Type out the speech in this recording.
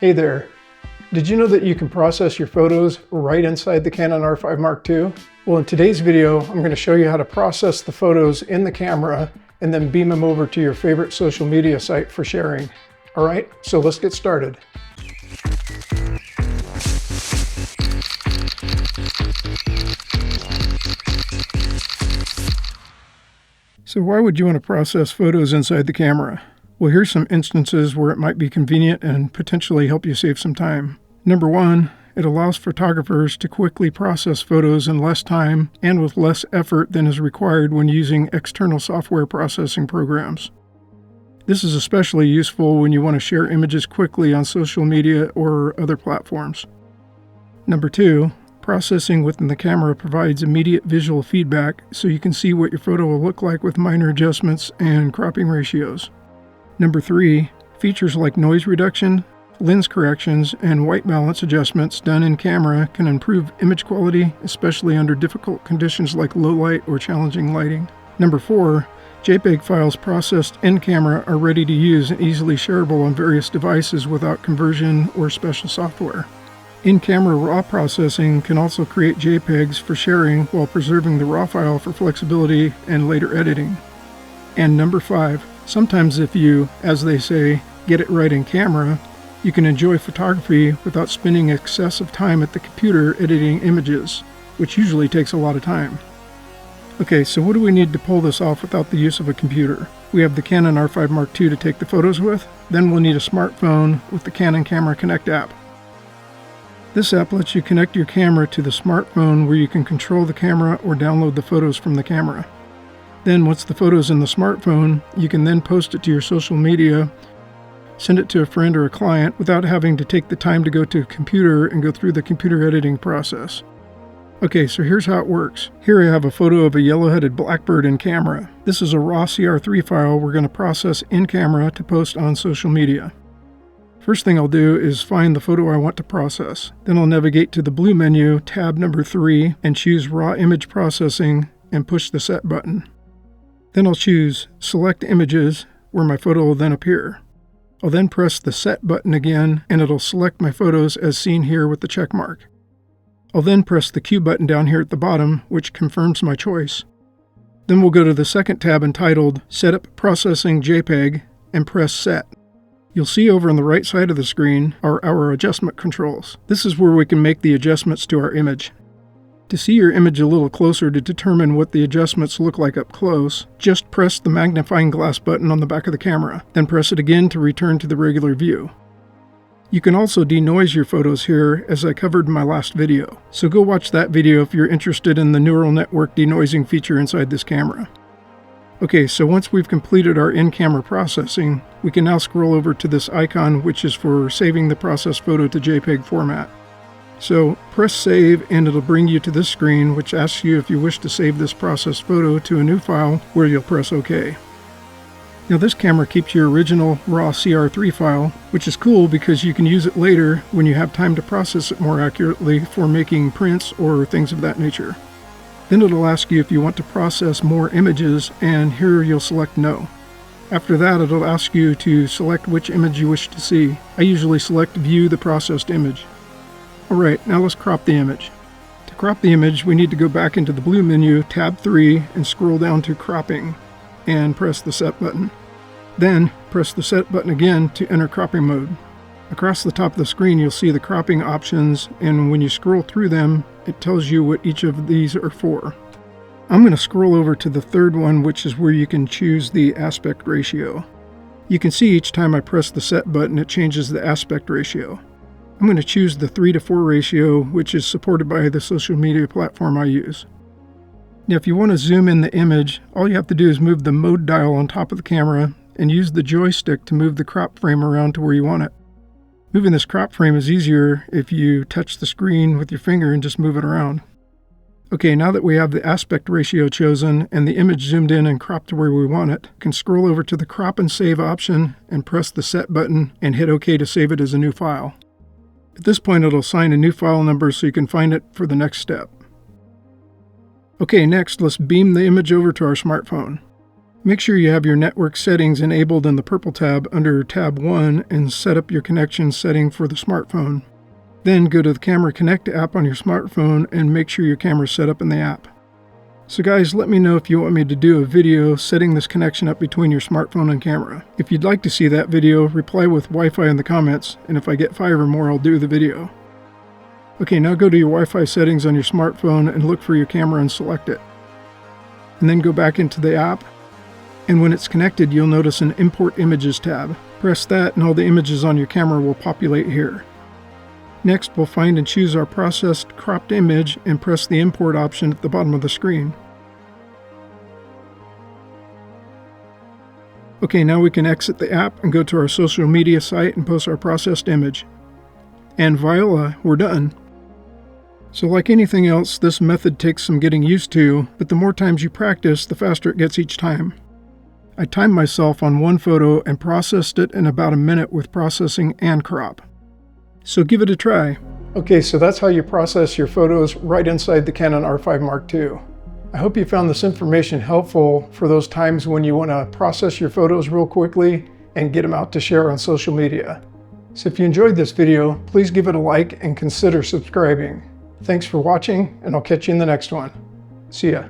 Hey there. Did you know that you can process your photos right inside the Canon R5 Mark II? Well, in today's video, I'm going to show you how to process the photos in the camera and then beam them over to your favorite social media site for sharing. All right, so let's get started. So why would you want to process photos inside the camera? Well, here's some instances where it might be convenient and potentially help you save some time. Number one, it allows photographers to quickly process photos in less time and with less effort than is required when using external software processing programs. This is especially useful when you want to share images quickly on social media or other platforms. Number two, processing within the camera provides immediate visual feedback so you can see what your photo will look like with minor adjustments and cropping ratios. Number three, features like noise reduction, lens corrections, and white balance adjustments done in camera can improve image quality, especially under difficult conditions like low light or challenging lighting. Number four, JPEG files processed in camera are ready to use and easily shareable on various devices without conversion or special software. In-camera RAW processing can also create JPEGs for sharing while preserving the RAW file for flexibility and later editing. And number five, sometimes if you, as they say, get it right in camera, you can enjoy photography without spending excessive time at the computer editing images, which usually takes a lot of time. Okay, so what do we need to pull this off without the use of a computer? We have the Canon R5 Mark II to take the photos with, then we'll need a smartphone with the Canon Camera Connect app. This app lets you connect your camera to the smartphone where you can control the camera or download the photos from the camera. Then once the photo's in the smartphone, you can then post it to your social media, send it to a friend or a client without having to take the time to go to a computer and go through the computer editing process. Okay, so here's how it works. Here I have a photo of a yellow-headed blackbird in camera. This is a raw CR3 file we're going to process in camera to post on social media. First thing I'll do is find the photo I want to process. Then I'll navigate to the blue menu, tab number 3, and choose Raw Image Processing and push the Set button. Then I'll choose Select Images, where my photo will then appear. I'll then press the Set button again, and it'll select my photos as seen here with the check mark. I'll then press the Q button down here at the bottom, which confirms my choice. Then we'll go to the second tab entitled Setup Processing JPEG and press Set. You'll see over on the right side of the screen are our adjustment controls. This is where we can make the adjustments to our image. To see your image a little closer to determine what the adjustments look like up close, just press the magnifying glass button on the back of the camera, then press it again to return to the regular view. You can also denoise your photos here, as I covered in my last video, so go watch that video if you're interested in the neural network denoising feature inside this camera. Okay, so once we've completed our in-camera processing, we can now scroll over to this icon, which is for saving the processed photo to JPEG format. So press save and it'll bring you to this screen, which asks you if you wish to save this processed photo to a new file, where you'll press OK. Now this camera keeps your original raw CR3 file, which is cool because you can use it later when you have time to process it more accurately for making prints or things of that nature. Then it'll ask you if you want to process more images, and here you'll select no. After that, it'll ask you to select which image you wish to see. I usually select view the processed image. Alright, now let's crop the image. To crop the image, we need to go back into the blue menu, tab 3, and scroll down to cropping, and press the Set button. Then, press the Set button again to enter cropping mode. Across the top of the screen, you'll see the cropping options, and when you scroll through them, it tells you what each of these are for. I'm going to scroll over to the third one, which is where you can choose the aspect ratio. You can see each time I press the Set button, it changes the aspect ratio. I'm going to choose the 3:4 ratio, which is supported by the social media platform I use. Now, if you want to zoom in the image, all you have to do is move the mode dial on top of the camera and use the joystick to move the crop frame around to where you want it. Moving this crop frame is easier if you touch the screen with your finger and just move it around. Okay, now that we have the aspect ratio chosen and the image zoomed in and cropped to where we want it, we can scroll over to the Crop and Save option and press the Set button and hit OK to save it as a new file. At this point, it'll assign a new file number so you can find it for the next step. Okay, next, let's beam the image over to our smartphone. Make sure you have your network settings enabled in the purple tab under tab 1 and set up your connection setting for the smartphone. Then go to the Camera Connect app on your smartphone and make sure your camera is set up in the app. So guys, let me know if you want me to do a video setting this connection up between your smartphone and camera. If you'd like to see that video, reply with Wi-Fi in the comments, and if I get 5 or more, I'll do the video. Okay, now go to your Wi-Fi settings on your smartphone and look for your camera and select it. And then go back into the app, and when it's connected, you'll notice an Import Images tab. Press that and all the images on your camera will populate here. Next, we'll find and choose our processed cropped image and press the import option at the bottom of the screen. Okay, now we can exit the app and go to our social media site and post our processed image. And voila, we're done. So like anything else, this method takes some getting used to, but the more times you practice, the faster it gets each time. I timed myself on one photo and processed it in about a minute with processing and crop. So give it a try. Okay, so that's how you process your photos right inside the Canon R5 Mark II. I hope you found this information helpful for those times when you want to process your photos real quickly and get them out to share on social media. So if you enjoyed this video, please give it a like and consider subscribing. Thanks for watching, and I'll catch you in the next one. See ya.